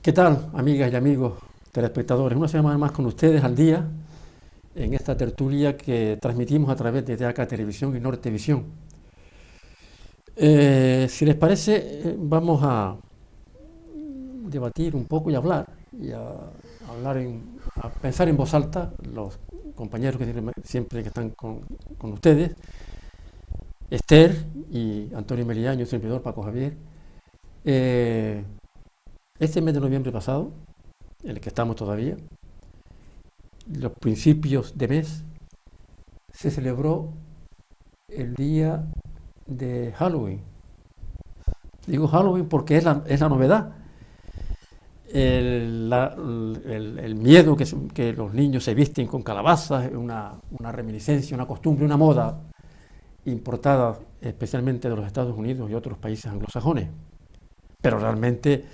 ¿Qué tal, amigas y amigos telespectadores? Una semana más con ustedes al día en esta tertulia que transmitimos a través de TACA Televisión y Nortevisión. Si les parece, vamos a debatir un poco y hablar, a pensar en voz alta, los compañeros que siempre que están con ustedes, Esther y Antonio Meliaño, su servidor Paco Javier. Este mes de noviembre pasado, en el que estamos todavía, los principios de mes, se celebró el día de Halloween. Digo Halloween porque es la novedad. El miedo que los niños se visten con calabazas, es una reminiscencia, una costumbre, una moda importada especialmente de los Estados Unidos y otros países anglosajones. Pero realmente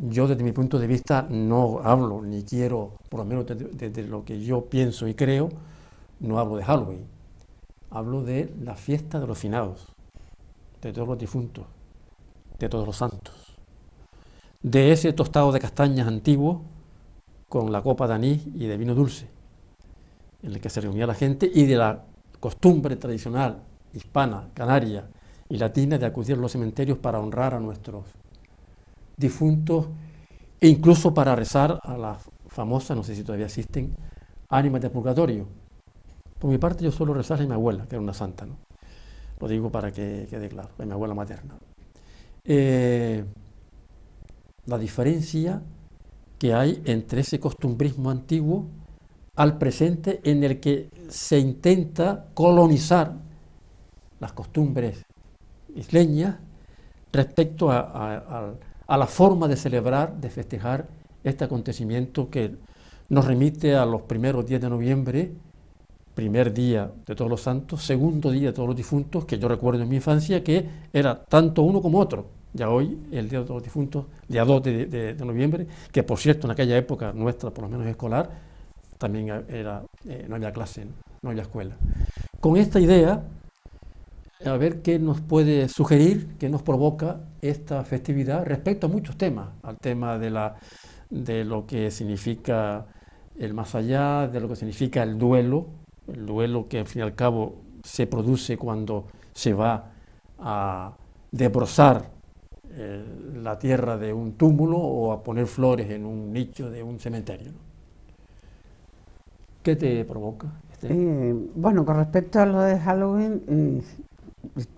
yo desde mi punto de vista no hablo, ni quiero, por lo menos desde lo que yo pienso y creo, no hablo de Halloween. Hablo de la fiesta de los finados, de todos los difuntos, de todos los santos, de ese tostado de castañas antiguo con la copa de anís y de vino dulce, en el que se reunía la gente, y de la costumbre tradicional hispana, canaria y latina de acudir a los cementerios para honrar a nuestros difuntos e incluso para rezar a las famosas, no sé si todavía existen, ánimas de purgatorio. Por mi parte yo suelo rezar a mi abuela, que era una santa, ¿no? Lo digo para que quede claro, a mi abuela materna. La diferencia que hay entre ese costumbrismo antiguo al presente, en el que se intenta colonizar las costumbres isleñas respecto a la forma de celebrar, de festejar este acontecimiento que nos remite a los primeros días de noviembre, primer día de Todos los Santos, segundo día de Todos los Difuntos, que yo recuerdo en mi infancia que era tanto uno como otro. Ya hoy, el Día de Todos los Difuntos, día 2 de noviembre, que por cierto en aquella época nuestra, por lo menos escolar, también no había clase, no había escuela. Con esta idea, a ver qué nos puede sugerir, qué nos provoca esta festividad respecto a muchos temas, al tema de lo que significa el más allá, de lo que significa el duelo que al fin y al cabo se produce cuando se va a desbrozar la tierra de un túmulo o a poner flores en un nicho de un cementerio, ¿no? ¿Qué te provoca? Bueno, con respecto a lo de Halloween,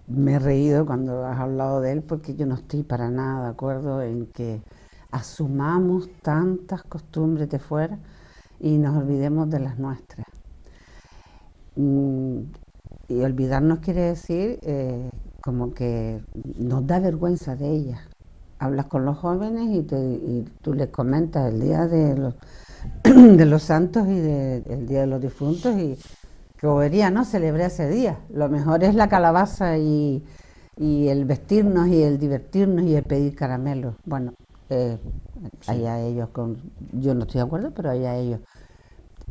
me he reído cuando has hablado de él, porque yo no estoy para nada de acuerdo en que asumamos tantas costumbres de fuera y nos olvidemos de las nuestras. Y olvidarnos quiere decir como que nos da vergüenza de ellas. Hablas con los jóvenes y tú les comentas el día de los santos y el día de los difuntos, y que bobería, ¿no? Celebré ese día. Lo mejor es la calabaza y el vestirnos y el divertirnos y el pedir caramelos. Bueno, Sí. allá ellos, yo no estoy de acuerdo, pero allá ellos.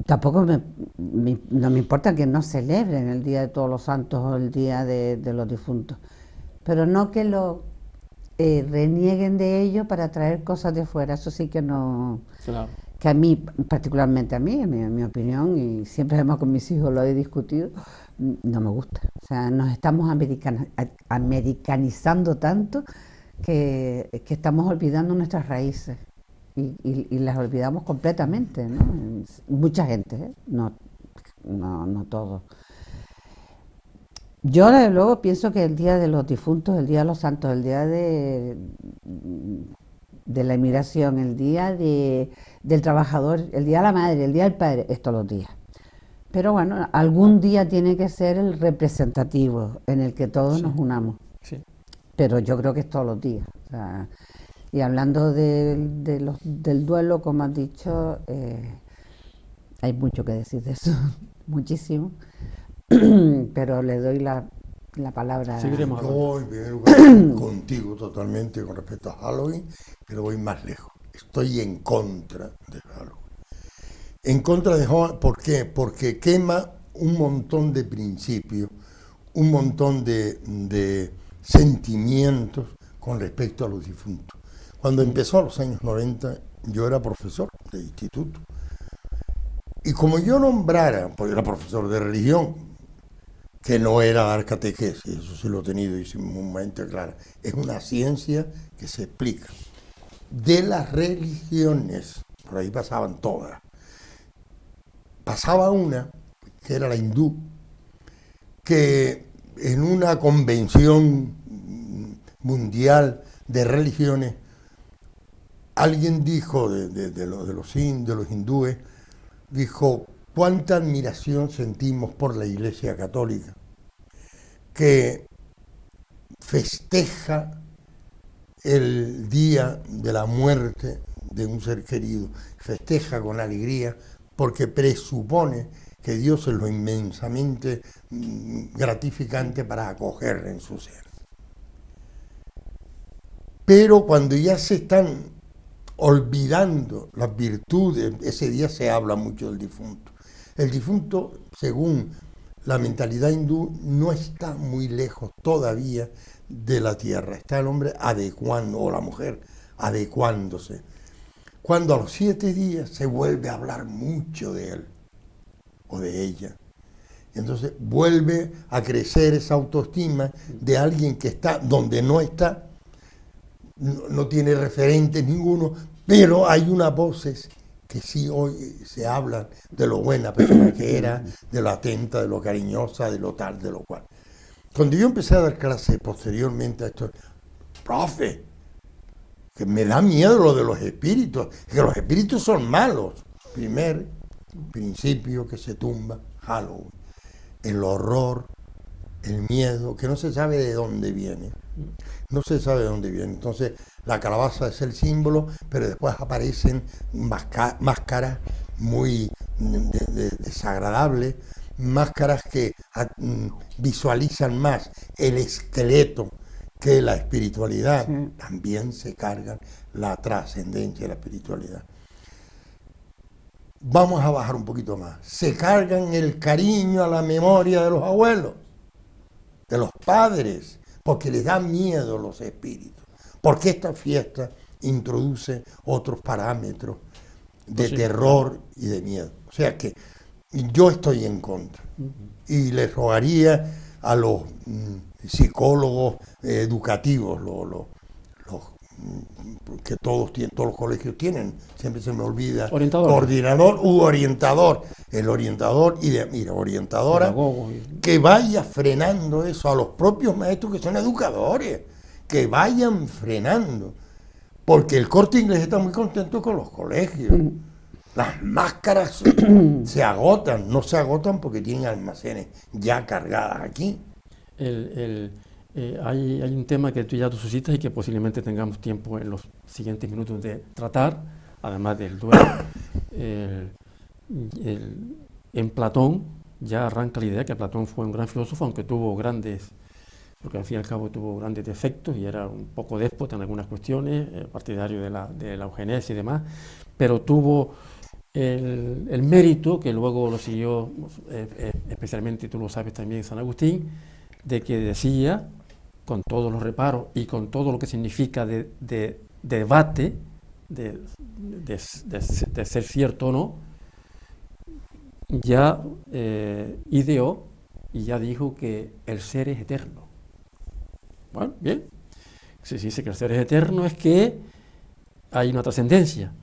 Tampoco no me importa que no celebren el Día de Todos los Santos o el Día de los Difuntos, pero no que lo renieguen de ello para traer cosas de fuera. Eso sí que no, Claro. que a mí, particularmente a mí, en mi opinión, y siempre además con mis hijos lo he discutido, no me gusta. O sea, nos estamos americanizando tanto que estamos olvidando nuestras raíces. Y las olvidamos completamente, ¿no? Mucha gente, ¿eh? No todos. Yo, desde luego, pienso que el Día de los Difuntos, el Día de los Santos, el Día de la Inmigración, el Día del Trabajador, el Día de la Madre, el Día del Padre, es todos los días. Pero bueno, algún día tiene que ser el representativo en el que todos Sí. nos unamos. Sí. Pero yo creo que es todos los días. O sea, y hablando del duelo, como has dicho, Hay mucho que decir de eso, muchísimo, pero le doy la palabra. Seguiremos Yo hablando. voy en primer lugar contigo totalmente con respecto a Halloween, pero voy más lejos. Estoy en contra de Halloween. En contra de Halloween, ¿por qué? Porque quema un montón de principios, un montón de sentimientos con respecto a los difuntos. Cuando empezó a los años 90, yo era profesor de instituto. Y como yo nombrara, porque era profesor de religión, que no era dar catequesis, eso sí lo he tenido y sumamente clara, es una ciencia que se explica. De las religiones, por ahí pasaban todas, pasaba una, que era la hindú, que en una convención mundial de religiones, alguien dijo de los hindúes, dijo, cuánta admiración sentimos por la Iglesia Católica, que festeja el día de la muerte de un ser querido, festeja con alegría, porque presupone que Dios es lo inmensamente gratificante para acoger en su ser. Pero cuando ya se están olvidando las virtudes, ese día se habla mucho del difunto. El difunto, según la mentalidad hindú, no está muy lejos todavía de la tierra. Está el hombre adecuando, o la mujer adecuándose. Cuando a los 7 días se vuelve a hablar mucho de él o de ella. Y entonces vuelve a crecer esa autoestima de alguien que está donde no está, no tiene referentes ninguno, pero hay unas voces que sí hoy se hablan de lo buena persona que era, de lo atenta, de lo cariñosa, de lo tal, de lo cual. Cuando yo empecé a dar clases posteriormente a esto, profe, que me da miedo lo de los espíritus, que los espíritus son malos. Primer principio que se tumba, Halloween. El horror, el miedo, que no se sabe de dónde viene. No se sabe de dónde viene. Entonces, la calabaza es el símbolo, pero después aparecen máscaras muy desagradables, máscaras que visualizan más el esqueleto que la espiritualidad. Sí. También se cargan la trascendencia de la espiritualidad. Vamos a bajar un poquito más. Se cargan el cariño a la memoria de los abuelos, de los padres, porque les da miedo los espíritus. Porque esta fiesta introduce otros parámetros de terror y de miedo. O sea que yo estoy en contra. Y les rogaría a los psicólogos educativos, que todos los colegios tienen, siempre se me olvida, coordinador u orientador, el orientador y orientadora, que vaya frenando eso a los propios maestros que son educadores, que vayan frenando, porque el Corte Inglés está muy contento con los colegios. Las máscaras se agotan, no se agotan porque tienen almacenes ya cargadas aquí. Hay un tema que tú ya suscitas y que posiblemente tengamos tiempo en los siguientes minutos de tratar, además del duelo. En Platón ya arranca la idea que Platón fue un gran filósofo, aunque tuvo porque al fin y al cabo tuvo grandes defectos y era un poco déspota en algunas cuestiones, partidario de la eugenesia y demás, pero tuvo el mérito, que luego lo siguió especialmente, tú lo sabes también, San Agustín, de que decía, con todos los reparos y con todo lo que significa de debate, de ser cierto o no, ya ideó y ya dijo que el ser es eterno. Bueno, bien, si se dice que el ser es eterno es que hay una trascendencia,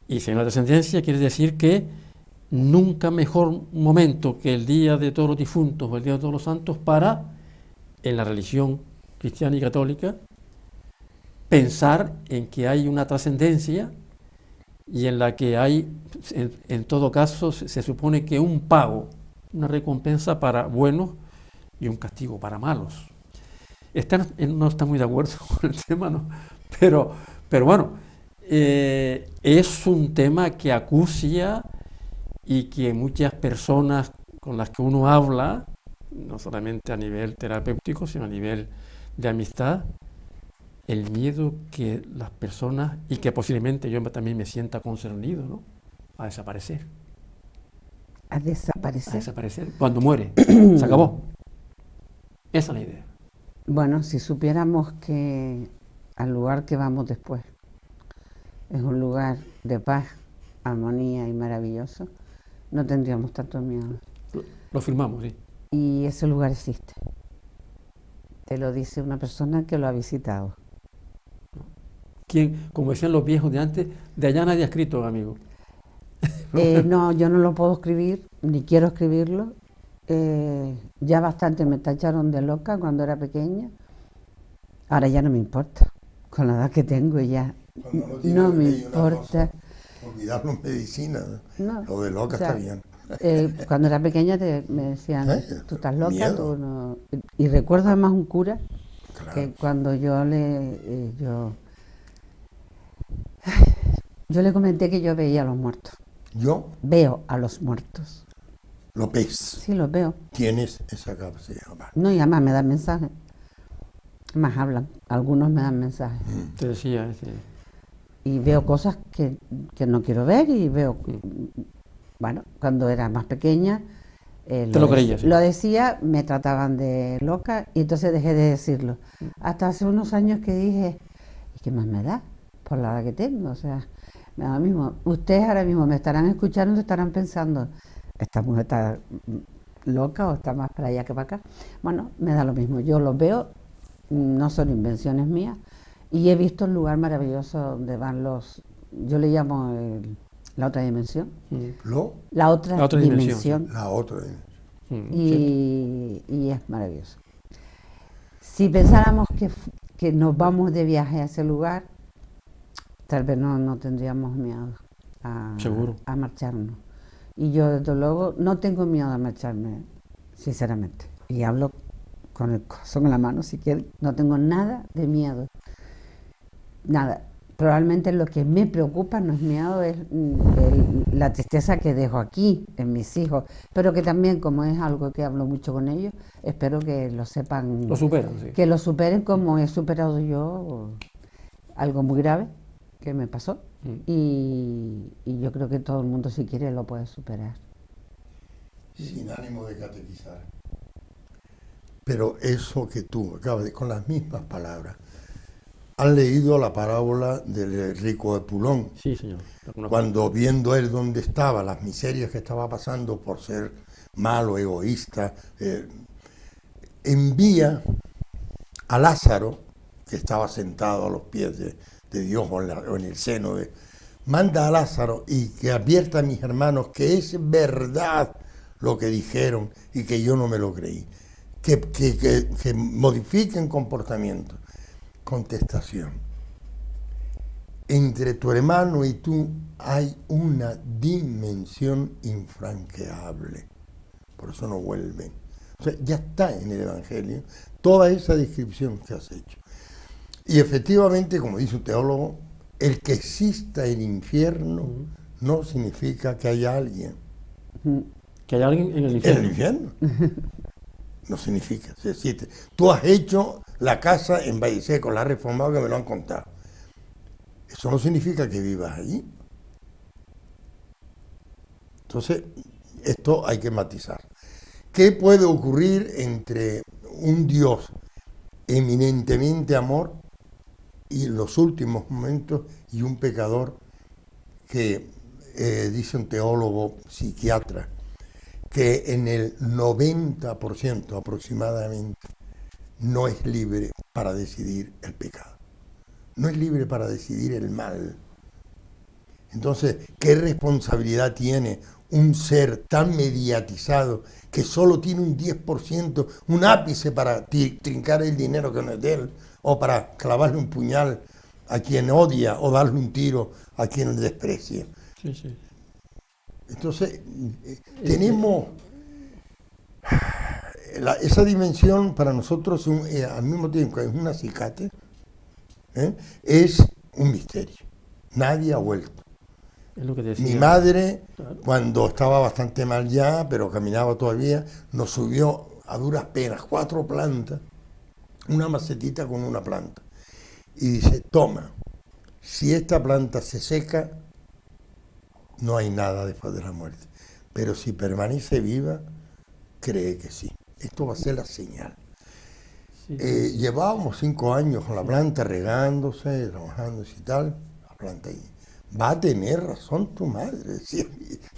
y si hay una trascendencia quiere decir que nunca mejor momento que el Día de Todos los Difuntos o el Día de Todos los Santos para, en la religión cristiana y católica, pensar en que hay una trascendencia y en la que hay, en todo caso, se supone que un pago, una recompensa para buenos y un castigo para malos. No está muy de acuerdo con el tema, ¿no? Pero bueno, es un tema que acucia y que muchas personas con las que uno habla, no solamente a nivel terapéutico, sino a nivel de amistad, el miedo que las personas, y que posiblemente yo también me sienta concernido, ¿no?, a desaparecer. A A desaparecer. desaparecer. Cuando muere, se acabó. Esa es la idea. Bueno, si supiéramos que al lugar que vamos después es un lugar de paz, armonía y maravilloso, no tendríamos tanto miedo. Lo firmamos, sí. Y ese lugar existe. Te lo dice una persona que lo ha visitado. ¿Quién, como decían los viejos de antes, de allá nadie ha escrito, amigo? No, yo no lo puedo escribir, ni quiero escribirlo. Ya bastante me tacharon de loca cuando era pequeña. Ahora ya no me importa. Con la edad que tengo ya Cuando no tiene no me remedio una importa. cosa, olvidarlo en medicina. No, Lo de loca o sea, está bien. Cuando era pequeña me decían, tú estás loca, miedo. tú no... Y recuerdo además un cura Claro. que cuando yo le comenté que yo veía a los muertos. Yo, Veo a los muertos. López, Sí, los veo. tienes esa capacidad. Vale. No, y además me dan mensajes. Más hablan. Algunos me dan mensajes. Te decía, Y veo cosas que no quiero ver y veo... Bueno, cuando era más pequeña... Te lo creías, sí. Lo decía, me trataban de loca y entonces dejé de decirlo. Hasta hace unos años que dije, ¿y qué más me da? Por la edad que tengo, o sea, me da lo mismo. Ustedes ahora mismo me estarán escuchando, estarán pensando, ¿esta mujer está loca o está más para allá que para acá? Bueno, me da lo mismo. Yo los veo, no son invenciones mías, y he visto un lugar maravilloso donde van yo le llamo la otra dimensión. La otra dimensión. La otra dimensión. Y es maravilloso. Si pensáramos que nos vamos de viaje a ese lugar, tal vez no tendríamos miedo a marcharnos. Y yo, desde luego, no tengo miedo a marcharme, sinceramente. Y hablo con el corazón en la mano, si quieren. No tengo nada de miedo. Nada. Probablemente lo que me preocupa no es miedo, es la tristeza que dejo aquí en mis hijos, pero que también, como es algo que hablo mucho con ellos, espero que lo sepan, lo superan, sí. Que lo superen como he superado yo algo muy grave que me pasó, y yo creo que todo el mundo, si quiere, lo puede superar. Sin ánimo de catequizar. Pero eso que tú acabas de, con las mismas palabras, ¿han leído la parábola del rico de Pulón? Sí, señor. Cuando viendo él dónde estaba, las miserias que estaba pasando por ser malo, egoísta, envía a Lázaro, que estaba sentado a los pies de Dios o en el seno manda a Lázaro y que advierta a mis hermanos que es verdad lo que dijeron y que yo no me lo creí, que modifiquen comportamiento. Contestación: entre tu hermano y tú hay una dimensión infranqueable, por eso no vuelven. O sea, ya está en el Evangelio toda esa descripción que has hecho. Y efectivamente, como dice un teólogo, el que exista el infierno no significa que haya alguien. Que haya alguien en el infierno. En el infierno. No significa. Es decir, tú has hecho la casa en Valle Seco, la has reformado, que me lo han contado. Eso no significa que vivas allí. Entonces, esto hay que matizar. ¿Qué puede ocurrir entre un Dios eminentemente amor y los últimos momentos y un pecador que, dice un teólogo psiquiatra, que en el 90% aproximadamente no es libre para decidir el pecado, no es libre para decidir el mal? Entonces, ¿qué responsabilidad tiene un ser tan mediatizado que solo tiene un 10%, un ápice para trincar el dinero que no es de él, o para clavarle un puñal a quien odia o darle un tiro a quien desprecia? Sí, sí. Entonces, tenemos esa dimensión para nosotros, al mismo tiempo que es un acicate, es un misterio. Nadie ha vuelto. Es lo que decía. Mi madre, Claro. cuando estaba bastante mal ya, pero caminaba todavía, nos subió a duras penas 4 plantas, una macetita con una planta. Y dice, toma, si esta planta se seca, no hay nada después de la muerte. Pero si permanece viva, cree que sí. Esto va a ser la señal. Sí. Llevábamos 5 años con la planta regándose, trabajando y tal, la planta ahí. Va a tener razón tu madre, decía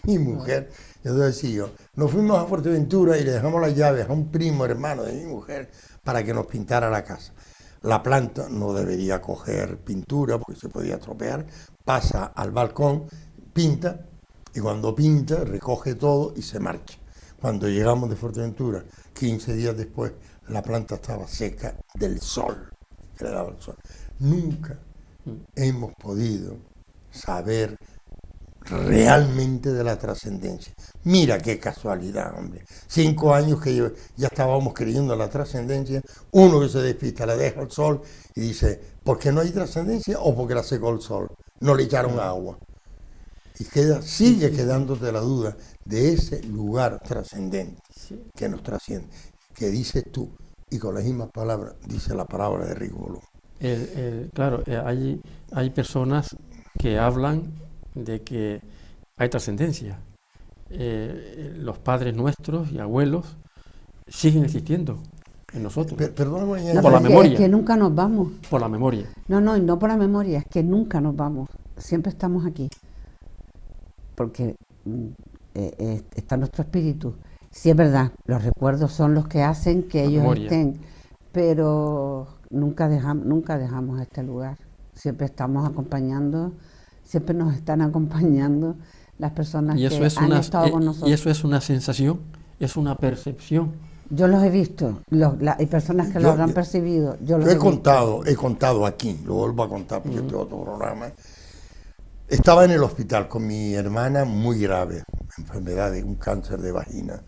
mi mujer. Entonces decía yo, nos fuimos a Fuerteventura y le dejamos las llaves a un primo hermano de mi mujer para que nos pintara la casa. La planta no debería coger pintura porque se podía estropear, pasa al balcón, pinta y cuando pinta recoge todo y se marcha. Cuando llegamos de Fuerteventura, 15 días después, la planta estaba seca del sol, que le daba el sol. Nunca hemos podido saber realmente de la trascendencia. Mira qué casualidad, hombre. 5 años que ya estábamos creyendo en la trascendencia, uno que se despista, le deja el sol y dice, ¿por qué no hay trascendencia o porque la secó el sol? No le echaron agua. Y sigue quedándote la duda de ese lugar trascendente que nos trasciende, que dices tú, y con las mismas palabras dice la palabra de Rico Bolón. Claro, hay personas que hablan de que hay trascendencia. Los padres nuestros y abuelos siguen existiendo en nosotros, Perdóname, No, por la pero memoria. es que nunca nos vamos. por la memoria. No, y no por la memoria, es que nunca nos vamos. Siempre estamos aquí. Porque está nuestro espíritu. Sí, es verdad, los recuerdos son los que hacen que La ellos memoria. estén, pero nunca dejamos este lugar. Siempre estamos acompañando, siempre nos están acompañando las personas Y eso que es han estado con y nosotros. eso es una sensación, es una percepción. Yo los he visto, hay personas que lo Yo- habrán yo- percibido. Yo los Yo he visto. he contado aquí, lo vuelvo a contar porque este otro programa. Estaba en el hospital con mi hermana muy grave, enfermedad de un cáncer de vagina.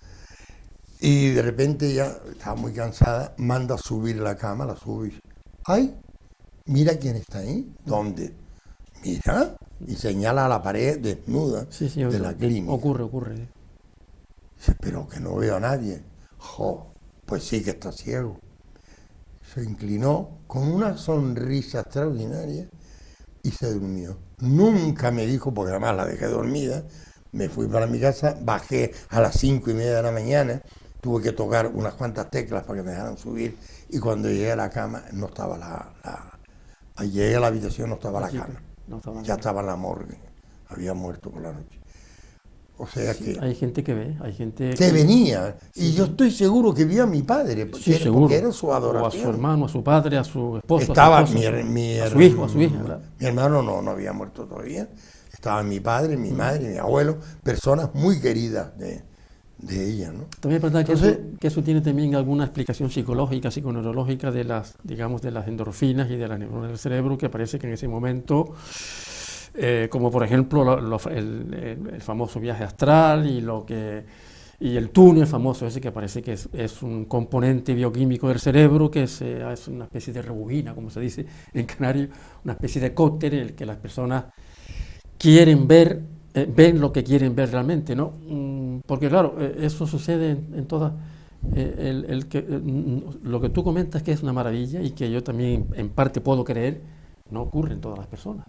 Y de repente ella estaba muy cansada, manda a subir la cama, la sube y dice, ¡ay! Mira quién está ahí. ¿Dónde? Mira. Y señala a la pared desnuda Sí, sí, de la clínica. ocurre. Dice, pero que no veo a nadie. Jo, pues sí que está ciego. Se inclinó con una sonrisa extraordinaria y se durmió. Nunca me dijo, porque además la dejé dormida, me fui para mi casa, bajé a las 5:30 de la mañana, tuve que tocar unas cuantas teclas para que me dejaran subir y cuando llegué a la cama no estaba llegué a la habitación, no estaba la Sí, cama, no estaba ya estaba en la morgue, había muerto por la noche. O sea Sí, que hay gente que ve, hay gente que venía, y yo estoy seguro que vio a mi padre, Sí, seguro. porque era su O a su adoración. hermano, a su padre, a su esposo, Estaba a su esposa, a su hijo, a su hija, ¿verdad? mi hermano no había muerto todavía, estaba mi padre, mi madre, mi abuelo, personas muy queridas de ella, ¿no? También es verdad que, Entonces- que eso tiene también alguna explicación psicológica, psiconeurológica de las, digamos, de las endorfinas y de las neuronas del cerebro, que parece que en ese momento, como por ejemplo el famoso viaje astral y el túnel famoso ese que parece que es un componente bioquímico del cerebro, que es una especie de rebobina, como se dice en canario, una especie de cóctel en el que las personas quieren ver, ven lo que quieren ver realmente, ¿no? Porque claro, eso sucede en todas, lo que tú comentas que es una maravilla y que yo también en parte puedo creer, no ocurre en todas las personas.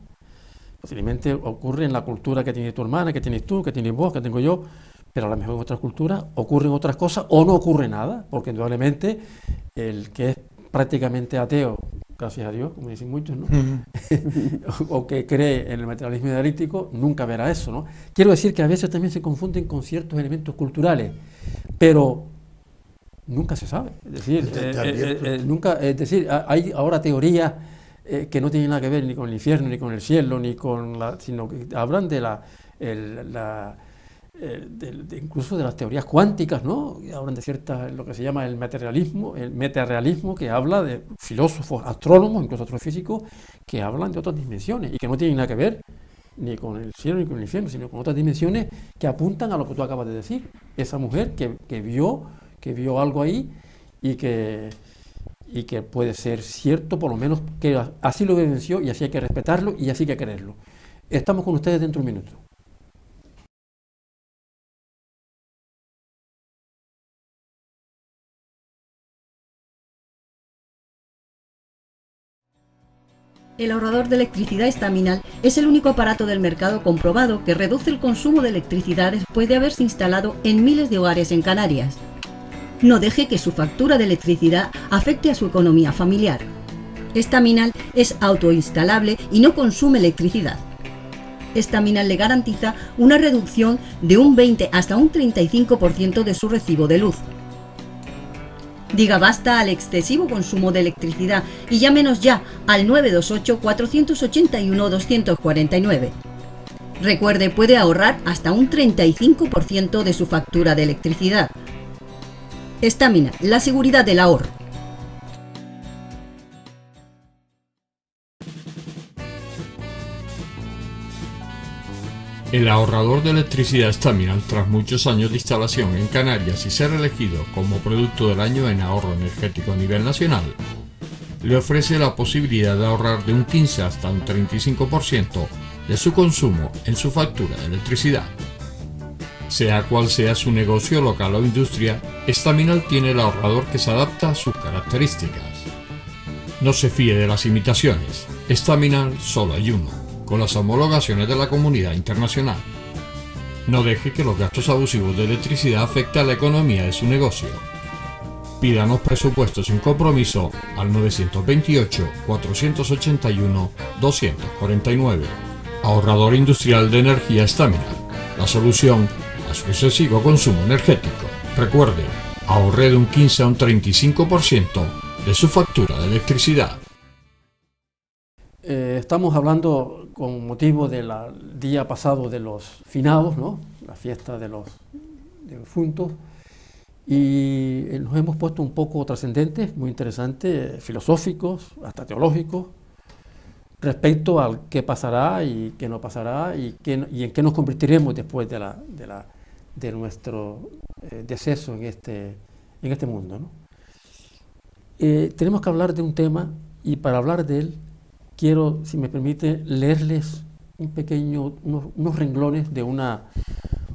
Posiblemente ocurre en la cultura que tiene tu hermana, que tienes tú, que tienes vos, que tengo yo, pero a lo mejor en otras culturas ocurren otras cosas o no ocurre nada, porque indudablemente el que es prácticamente ateo, gracias a Dios, como dicen muchos, ¿no? o que cree en el materialismo idealístico, nunca verá eso, ¿no? Quiero decir que a veces también se confunden con ciertos elementos culturales, pero nunca se sabe. Es decir, nunca, es decir, hay ahora teorías que no tienen nada que ver ni con el infierno, ni con el cielo, ni con sino que hablan de incluso de las teorías cuánticas, ¿no? Hablan de lo que se llama el metarealismo, que habla de filósofos, astrónomos, incluso astrofísicos, que hablan de otras dimensiones y que no tienen nada que ver ni con el cielo ni con el infierno, sino con otras dimensiones que apuntan a lo que tú acabas de decir. Esa mujer que vio algo ahí y que puede ser cierto, por lo menos que así lo vivenció y así hay que respetarlo y así hay que quererlo. Estamos con ustedes dentro de un minuto. El ahorrador de electricidad estaminal es el único aparato del mercado comprobado que reduce el consumo de electricidad después de haberse instalado en miles de hogares en Canarias. No deje que su factura de electricidad afecte a su economía familiar. Estaminal es autoinstalable y no consume electricidad. Estaminal le garantiza una reducción de un 20 hasta un 35% de su recibo de luz. Diga basta al excesivo consumo de electricidad y llámenos ya al 928-481-249. Recuerde, puede ahorrar hasta un 35% de su factura de electricidad. Estaminal, la seguridad del ahorro. El ahorrador de electricidad Estaminal, tras muchos años de instalación en Canarias y ser elegido como producto del año en ahorro energético a nivel nacional, le ofrece la posibilidad de ahorrar de un 15 hasta un 35% de su consumo en su factura de electricidad. Sea cual sea su negocio local o industria, Estaminal tiene el ahorrador que se adapta a sus características. No se fíe de las imitaciones, Estaminal solo hay uno, con las homologaciones de la comunidad internacional. No deje que los gastos abusivos de electricidad afecten a la economía de su negocio. Pídanos presupuestos sin compromiso al 928-481-249. Ahorrador industrial de energía Estaminal, la solución a su excesivo consumo energético. Recuerde, ahorre de un 15 a un 35% de su factura de electricidad. Estamos hablando con motivo del día pasado de los finados, ¿no? La fiesta de los difuntos, y nos hemos puesto un poco trascendentes, muy interesantes, filosóficos, hasta teológicos, respecto al qué pasará y qué no pasará y en qué nos convertiremos después de nuestro deceso en este mundo, ¿no? Tenemos que hablar de un tema, y para hablar de él quiero, si me permite, leerles unos renglones de una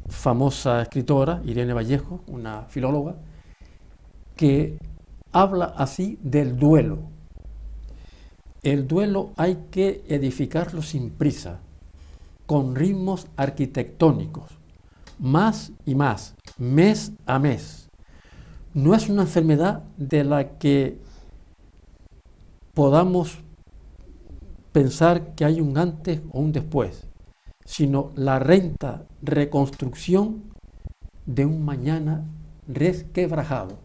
famosa escritora, Irene Vallejo, una filóloga, que habla así del duelo. El duelo hay que edificarlo sin prisa, con ritmos arquitectónicos, más y más, mes a mes. No es una enfermedad de la que podamos pensar que hay un antes o un después, sino la reconstrucción de un mañana resquebrajado.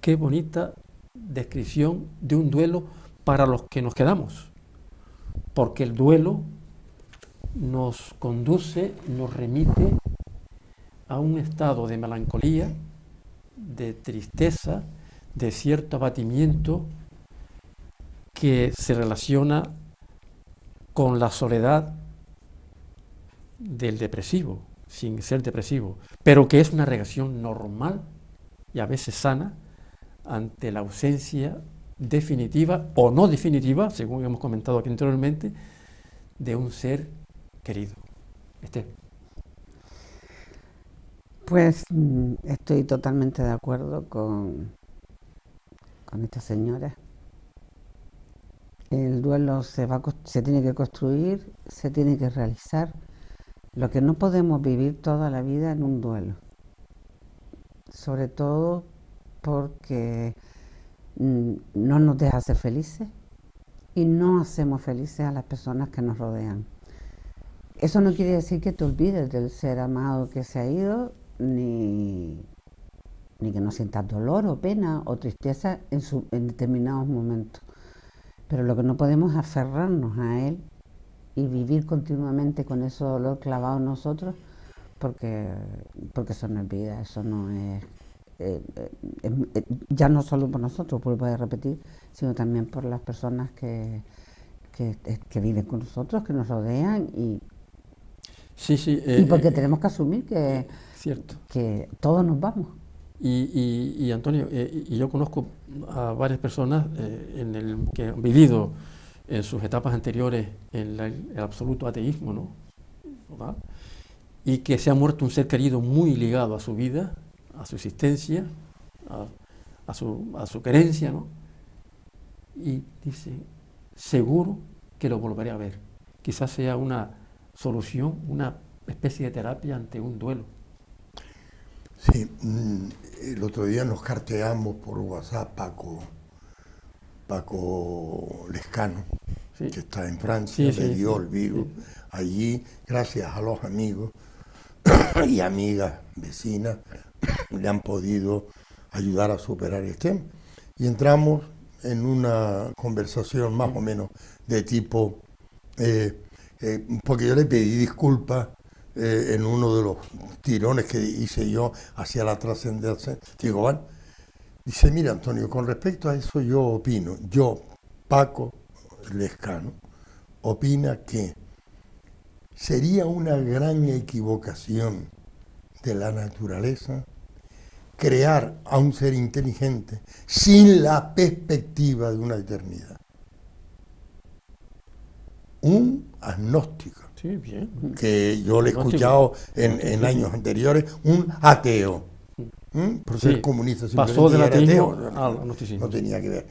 Qué bonita descripción de un duelo para los que nos quedamos, porque el duelo nos conduce, nos remite a un estado de melancolía, de tristeza, de cierto abatimiento que se relaciona con la soledad del depresivo, sin ser depresivo, pero que es una reacción normal y a veces sana ante la ausencia definitiva o no definitiva, según hemos comentado aquí anteriormente, de un ser querido. Pues estoy totalmente de acuerdo con esta señora. El duelo se tiene que construir, se tiene que realizar. Lo que no podemos vivir toda la vida en un duelo, sobre todo porque no nos deja ser felices y no hacemos felices a las personas que nos rodean. Eso no quiere decir que te olvides del ser amado que se ha ido, ni que no sientas dolor o pena o tristeza en determinados momentos. Pero lo que no podemos es aferrarnos a él y vivir continuamente con ese dolor clavado en nosotros, porque eso no es vida, eso no es, ya no solo por nosotros, vuelvo a repetir, sino también por las personas que viven con nosotros, que nos rodean, y porque tenemos que asumir que todos nos vamos. Y Antonio, y yo conozco a varias personas que han vivido en sus etapas anteriores en el absoluto ateísmo, ¿no? ¿verdad? Y que se ha muerto un ser querido muy ligado a su vida, a su existencia, a su querencia, ¿no? Y dice, seguro que lo volveré a ver. Quizás sea una solución, una especie de terapia ante un duelo. Sí, el otro día nos carteamos por WhatsApp Paco Lescano, Sí. que está en Francia, Sí, le sí, dio sí, el virus. sí. Allí, gracias a los amigos y amigas vecinas, le han podido ayudar a superar el tema. Y entramos en una conversación más o menos de tipo, porque yo le pedí disculpas en uno de los tirones que hice yo hacia la trascendencia. Digo, bueno, dice, mira Antonio, con respecto a eso yo opino, Paco Lescano, opina que sería una gran equivocación de la naturaleza crear a un ser inteligente sin la perspectiva de una eternidad. Un agnóstico, Sí, bien. que yo le he Agnóstico. escuchado en años anteriores, un ateo. Por ser Sí, comunista pasó del simplemente era ateísmo ateo, al agnosticismo. no tenía que ver.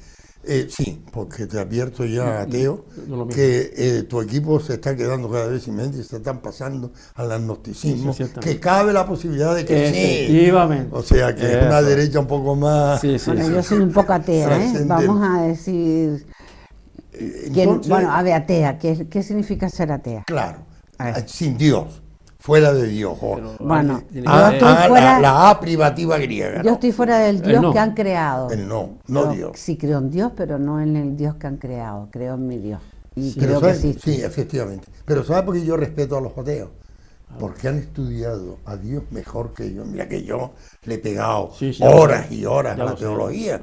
Sí, porque te advierto ya, ateo, no lo mismo. que tu equipo se está quedando cada vez sin mente y se están pasando al agnosticismo, Sí, ciertamente. que cabe la posibilidad de que sí. Efectivamente. O sea, que es una Eso. derecha un poco más... Sí, sí, Bueno, sí. yo soy un poco atea, ¿eh? Trascendente. Vamos a decir... Entonces, bueno, a ver, atea, ¿qué significa ser atea? claro, A ver. sin Dios, fuera de Dios. Pero Bueno, alguien tiene yo que ver- estoy fuera- la A privativa griega. Yo ¿no? estoy fuera del Dios no. que han creado. El no Yo Dios. Sí creo en Dios, pero no en el Dios que han creado. Creo en mi Dios. Y Sí, creo Pero que ¿sabes? existe. Sí, efectivamente. Pero ¿sabes por qué yo respeto a los ateos? Porque han estudiado a Dios mejor que yo. Mira que yo le he pegado Sí, sí, horas y horas ya a la lo sé. teología.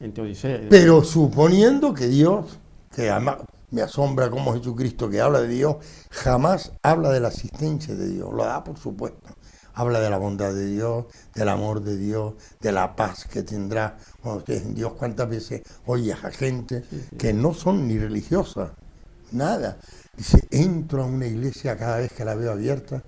En Teodicea. Pero suponiendo que Dios, que además me asombra como Jesucristo, que habla de Dios, jamás habla de la asistencia de Dios. Lo da por supuesto. Habla de la bondad de Dios, del amor de Dios, de la paz que tendrá cuando estés en Dios. ¿Cuántas veces oyes a gente que no son ni religiosas? Nada. Dice, entro a una iglesia cada vez que la veo abierta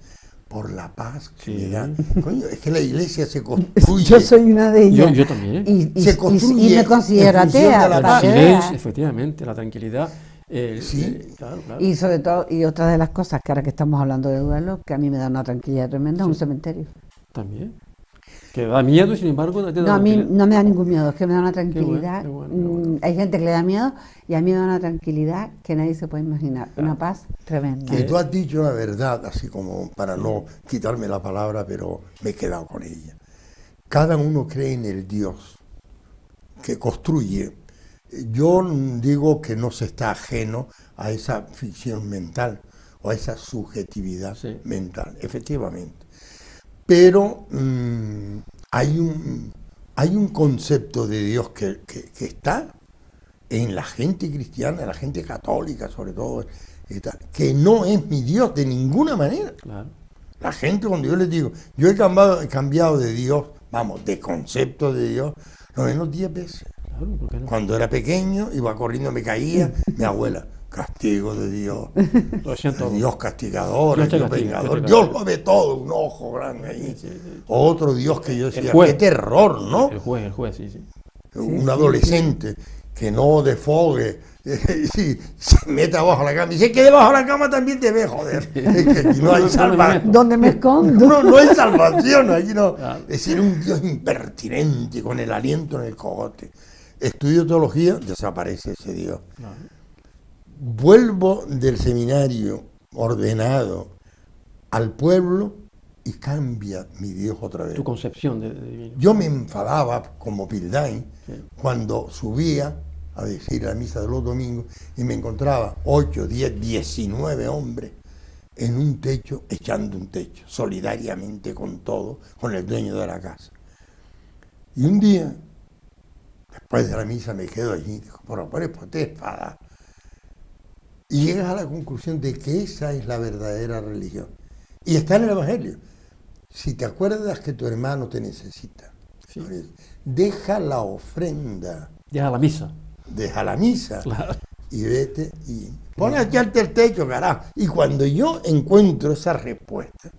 por la paz que Sí. me da. Coño, es que la iglesia se construye. Yo soy una de ellas. Yo también. Y construye me considero en función atea. de la para El que silencio, veas. efectivamente, la tranquilidad. Sí. Claro, claro. Y sobre todo, y otra de las cosas que ahora que estamos hablando de duelo, que a mí me da una tranquilidad tremenda, es un cementerio. También. Que da miedo y sin embargo te da No, a mí tranquilidad. no me da ningún miedo, es que me da una tranquilidad. qué bueno, qué bueno. Hay gente que le da miedo y a mí me da una tranquilidad que nadie se puede imaginar. Una paz tremenda. Que tú has dicho la verdad, así como para no quitarme la palabra, pero me he quedado con ella. Cada uno cree en el Dios que construye. Yo digo que no se está ajeno a esa ficción mental o a esa subjetividad Sí. mental, efectivamente. Pero hay un concepto de Dios que está en la gente cristiana, en la gente católica sobre todo, que no es mi Dios de ninguna manera. Claro. La gente, cuando yo les digo, yo he cambiado de Dios, vamos, de concepto de Dios, lo menos 10 veces. Claro, ¿por qué no? Cuando era pequeño, iba corriendo, me caía, mi abuela, castigo de Dios, Lo siento. Dios castigador, Dios te Dios castiga, vengador, Dios te Dios castiga. lo ve todo, un ojo grande ahí. Sí, sí. Otro Dios que yo decía, juez. qué terror, ¿no? El juez, sí, sí. Un adolescente que no desfogue, si se mete abajo de la cama, y dice que debajo de la cama también te ve, joder. Es que aquí no hay salvación. ¿Dónde me escondo? No hay salvación, aquí no. Claro. Es decir, un Dios impertinente con el aliento en el cogote. Estudio teología, desaparece ese Dios. Claro. Vuelvo del seminario ordenado al pueblo y cambia mi Dios otra vez. Tu concepción de divino. Yo me enfadaba como Pildain Sí. cuando subía a decir la misa de los domingos y me encontraba 8, 10, 19 hombres en un techo, echando un techo, solidariamente con todo, con el dueño de la casa. Y un día, después de la misa, me quedo allí, digo, pero ¿por qué enfada? Y llegas a la conclusión de que esa es la verdadera religión. Y está en el Evangelio. Si te acuerdas que tu hermano te necesita, Sí. deja la ofrenda, Deja la misa. deja la misa Claro. y vete y pon a echarte el techo, carajo. Y cuando yo encuentro esa respuesta,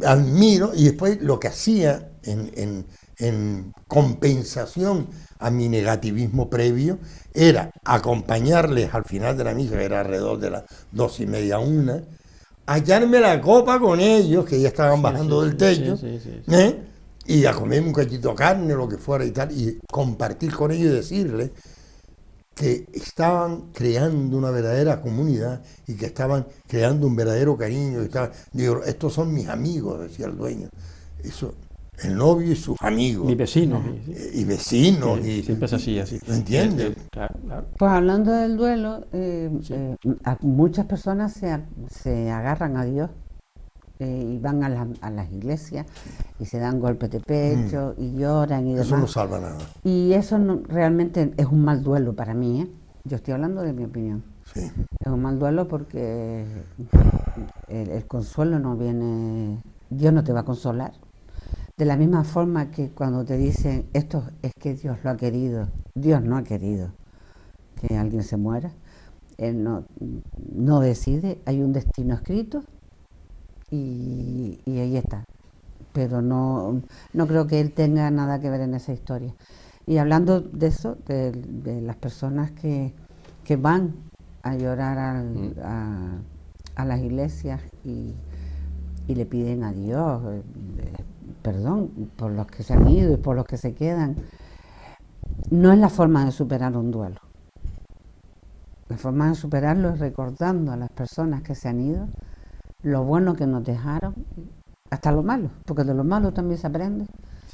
admiro, y después lo que hacía en en compensación a mi negativismo previo, era acompañarles al final de la misa, que era alrededor de las 2:30, 1, a echarme la copa con ellos, que ya estaban bajando del techo, y a comerme un cachito de carne, lo que fuera y tal, y compartir con ellos y decirles que estaban creando una verdadera comunidad y que estaban creando un verdadero cariño. Digo, estos son mis amigos, decía el dueño. Eso, el novio y sus amigos. Mi vecino. Y vecinos. Sí, siempre es así. ¿Me entiendes? Claro. Pues hablando del duelo, muchas personas se agarran a Dios y van a las iglesias y se dan golpes de pecho y lloran y demás. Eso no salva nada. Y eso realmente es un mal duelo para mí, ¿eh? Yo estoy hablando de mi opinión. Sí. Es un mal duelo porque el consuelo no viene, Dios no te va a consolar. De la misma forma que cuando te dicen esto es que Dios lo ha querido, Dios no ha querido que alguien se muera. Él no decide, hay un destino escrito y ahí está. Pero no creo que él tenga nada que ver en esa historia. Y hablando de eso, de las personas que van a llorar a las iglesias y le piden a Dios perdón por los que se han ido y por los que se quedan, no es la forma de superar un duelo. La forma de superarlo es recordando a las personas que se han ido lo bueno que nos dejaron, hasta lo malo, porque de lo malo también se aprende.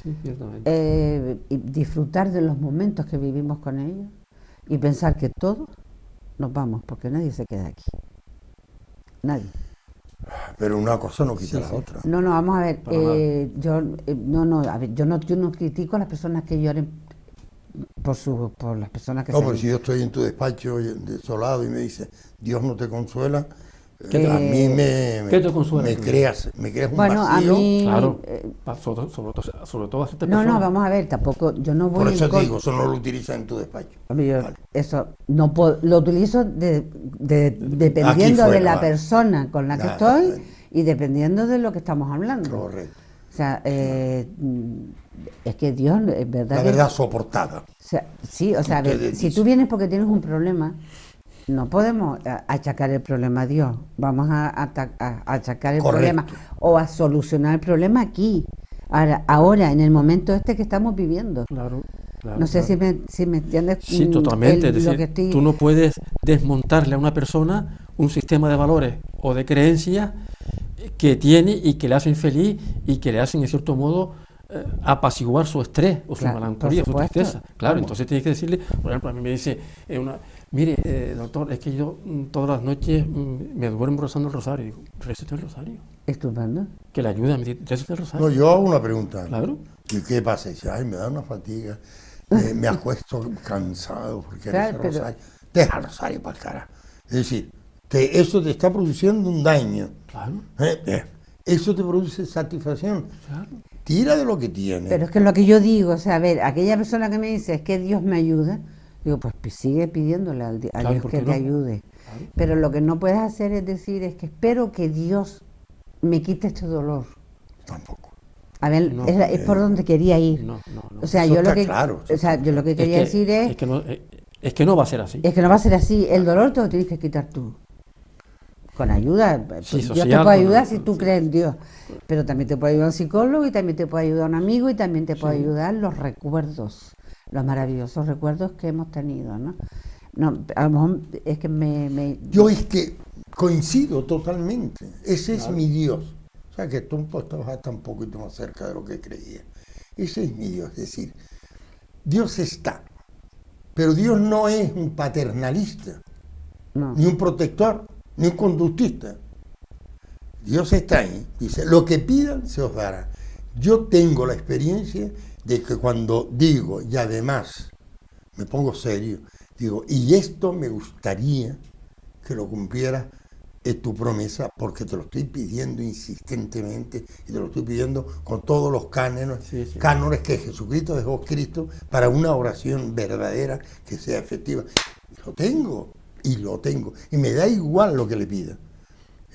Sí, ciertamente. Y disfrutar de los momentos que vivimos con ellos y pensar que todos nos vamos, porque nadie se queda aquí. Nadie. Pero una cosa no quita la otra. No, vamos a ver. Yo no critico a las personas que lloren por las personas que se pero si yo estoy en tu despacho desolado y me dices, Dios no te consuela, a mí ¿qué te consuela? me creas un bueno, vacío. a mí, Claro, sobre todo a esta persona. No, vamos a ver, tampoco, yo no voy Por eso en te digo, eso no lo utilizas en tu despacho. Vale. Eso no puedo, lo utilizo dependiendo fuera, de la vale. persona con la que estoy y dependiendo de lo que estamos hablando. Correcto. O sea, es que Dios, es verdad. La verdad soportada. Sí, o sea, a ver, si tú vienes porque tienes un problema, no podemos achacar el problema a Dios. Vamos a achacar el problema o a solucionar el problema aquí, ahora, en el momento este que estamos viviendo. Claro. No sé si me entiendes. Sí, totalmente. Es decir, tú no puedes desmontarle a una persona un sistema de valores o de creencias que tiene y que le hacen feliz y que le hacen, en cierto modo, apaciguar su estrés o su melancolía, su tristeza. Claro, entonces tienes que decirle, por ejemplo, a mí me dice mire, doctor, es que yo todas las noches me duermo rezando el rosario. Digo, récete el rosario. Estupendo. Que le ayuda a mí, récete el rosario. No, yo hago una pregunta. Claro. ¿Y qué pasa? Dice, me da una fatiga, me acuesto cansado porque Claro, el rosario. Deja el rosario para el carajo. Es decir, eso te está produciendo un daño. Claro. Eso te produce satisfacción. Claro. Tira de lo que tienes. Pero es que lo que yo digo, o sea, a ver, aquella persona que me dice es que Dios me ayuda, digo, pues sigue pidiéndole a Dios que te ayude. Claro. Pero lo que no puedes hacer es decir, es que espero que Dios me quite este dolor. Tampoco. A ver, es por donde quería ir. No. O sea, yo lo que quería decir es que no va a ser así. Es que no va a ser así. El dolor te lo tienes que quitar tú. Con ayuda. Sí, Dios te puede ayudar si tú crees en Dios. Pero también te puede ayudar un psicólogo y también te puede ayudar un amigo y también te puede ayudar los recuerdos, los maravillosos recuerdos que hemos tenido, ¿no? No, a lo mejor es que Yo es que coincido totalmente. Ese es mi Dios. O sea que tú estabas un poquito más cerca de lo que creía. Ese es mi Dios. Es decir, Dios está. Pero Dios no es un paternalista, ni un protector, ni un conductista. Dios está ahí. Dice, lo que pidan se os dará. Yo tengo la experiencia de que cuando digo, y además me pongo serio, digo, y esto me gustaría que lo cumplieras, es tu promesa, porque te lo estoy pidiendo insistentemente y te lo estoy pidiendo con todos los cánones que Jesucristo dejó escrito para una oración verdadera que sea efectiva. Lo tengo. Y me da igual lo que le pida.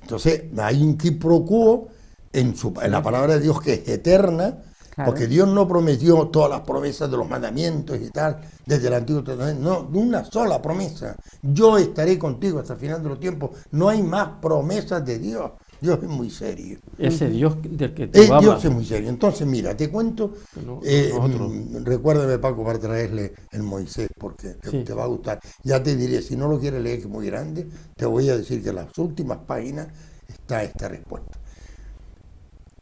Entonces hay un quid pro quo en la palabra de Dios que es eterna, Claro. Porque Dios no prometió todas las promesas de los mandamientos y tal, desde el Antiguo Testamento, no, una sola promesa. Yo estaré contigo hasta el final de los tiempos. No hay más promesas de Dios. Dios es muy serio. Ese Dios del que tú hablas. Dios es muy serio. Entonces, mira, te cuento, recuérdame, Paco, para traerle el Moisés, porque Sí. te va a gustar. Ya te diré, si no lo quieres leer, que es muy grande, te voy a decir que en las últimas páginas está esta respuesta.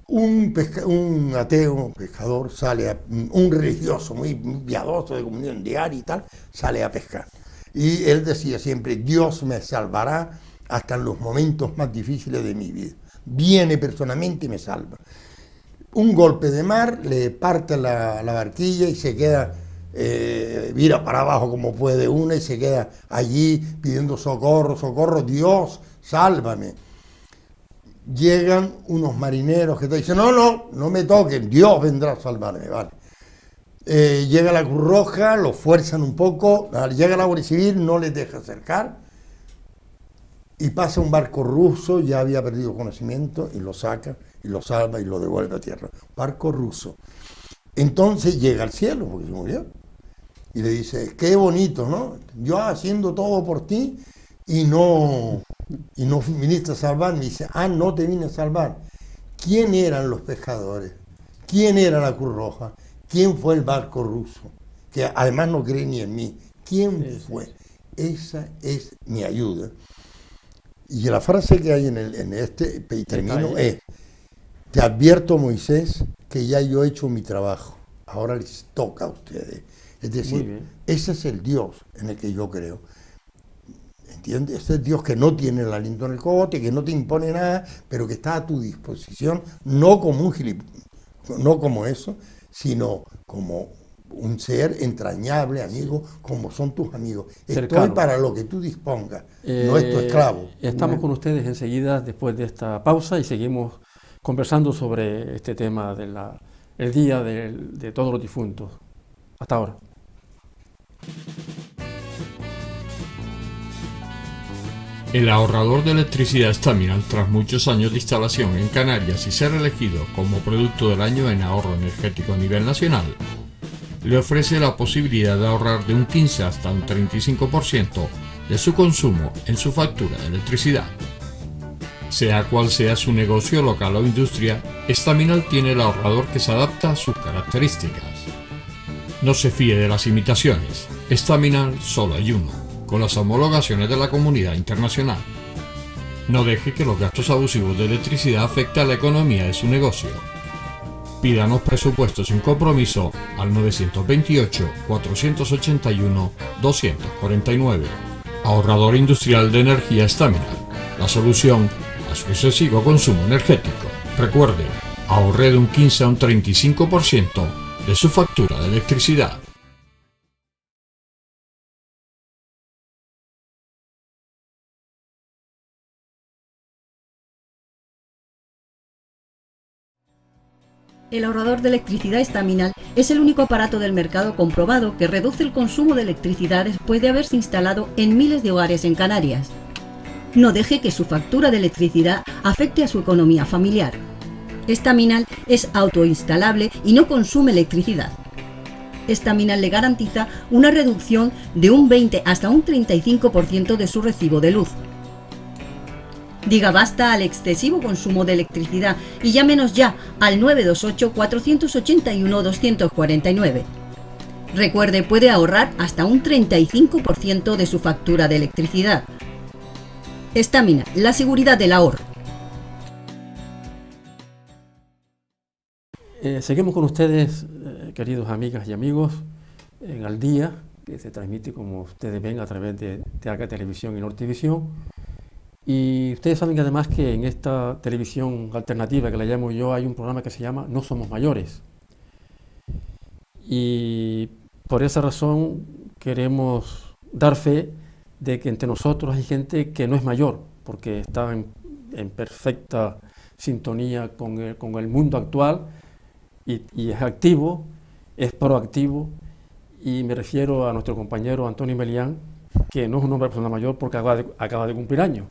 Un ateo, un pescador, un religioso muy piadoso de comunión diaria y tal, sale a pescar. Y él decía siempre, Dios me salvará hasta en los momentos más difíciles de mi vida. Viene personalmente y me salva. Un golpe de mar, le parte la barquilla y se queda, vira para abajo como puede una y se queda allí pidiendo socorro, socorro, Dios, sálvame. Llegan unos marineros que te dicen, no me toquen, Dios vendrá a salvarme, vale. Llega la Cruz Roja, lo fuerzan un poco, llega la Guardia Civil, no les deja acercar, y pasa un barco ruso, ya había perdido conocimiento, y lo saca, y lo salva, y lo devuelve a tierra. Barco ruso. Entonces llega al cielo, porque se murió, y le dice, qué bonito, ¿no? Yo haciendo todo por ti, y no viniste a salvarme. Dice, no te vine a salvar. ¿Quién eran los pescadores? ¿Quién era la Cruz Roja? ¿Quién fue el barco ruso? Que además no cree ni en mí. ¿Quién fue? Esa es mi ayuda. Y la frase que hay en este, y termino, es, te advierto, Moisés, que ya yo he hecho mi trabajo. Ahora les toca a ustedes. Es decir, ese es el Dios en el que yo creo. ¿Entiendes? Ese es Dios que no tiene el aliento en el cogote, que no te impone nada, pero que está a tu disposición, no como un no como eso, sino como un ser entrañable, amigo, como son tus amigos. Estoy para lo que tú dispongas, no es tu esclavo. Estamos con ustedes enseguida después de esta pausa y seguimos conversando sobre este tema de el Día de Todos los Difuntos. Hasta ahora. El ahorrador de electricidad Staminal, tras muchos años de instalación en Canarias y ser elegido como producto del año en ahorro energético a nivel nacional, le ofrece la posibilidad de ahorrar de un 15 hasta un 35% de su consumo en su factura de electricidad. Sea cual sea su negocio local o industria, Staminal tiene el ahorrador que se adapta a sus características. No se fíe de las imitaciones, Staminal solo hay uno, con las homologaciones de la comunidad internacional. No deje que los gastos abusivos de electricidad afecten a la economía de su negocio. Pídanos presupuestos sin compromiso al 928-481-249. Ahorrador industrial de energía Staminal, la solución a su excesivo consumo energético. Recuerde, ahorre de un 15 a un 35% de su factura de electricidad. El ahorrador de electricidad Staminal es el único aparato del mercado comprobado que reduce el consumo de electricidad después de haberse instalado en miles de hogares en Canarias. No deje que su factura de electricidad afecte a su economía familiar. Staminal es autoinstalable y no consume electricidad. Staminal le garantiza una reducción de un 20 hasta un 35% de su recibo de luz. Diga basta al excesivo consumo de electricidad y llámenos ya al 928-481-249. Recuerde, puede ahorrar hasta un 35% de su factura de electricidad. Staminal, la seguridad del ahorro. Seguimos con ustedes, queridos amigas y amigos, en Al Día, que se transmite, como ustedes ven, a través de Teaca Televisión y Nortivisión. Y ustedes saben que además que en esta televisión alternativa que la llamo yo hay un programa que se llama No Somos Mayores. Y por esa razón queremos dar fe de que entre nosotros hay gente que no es mayor, porque está en perfecta sintonía con el mundo actual y es activo, es proactivo, y me refiero a nuestro compañero Antonio Melián, que no es un hombre de persona mayor porque acaba de cumplir años.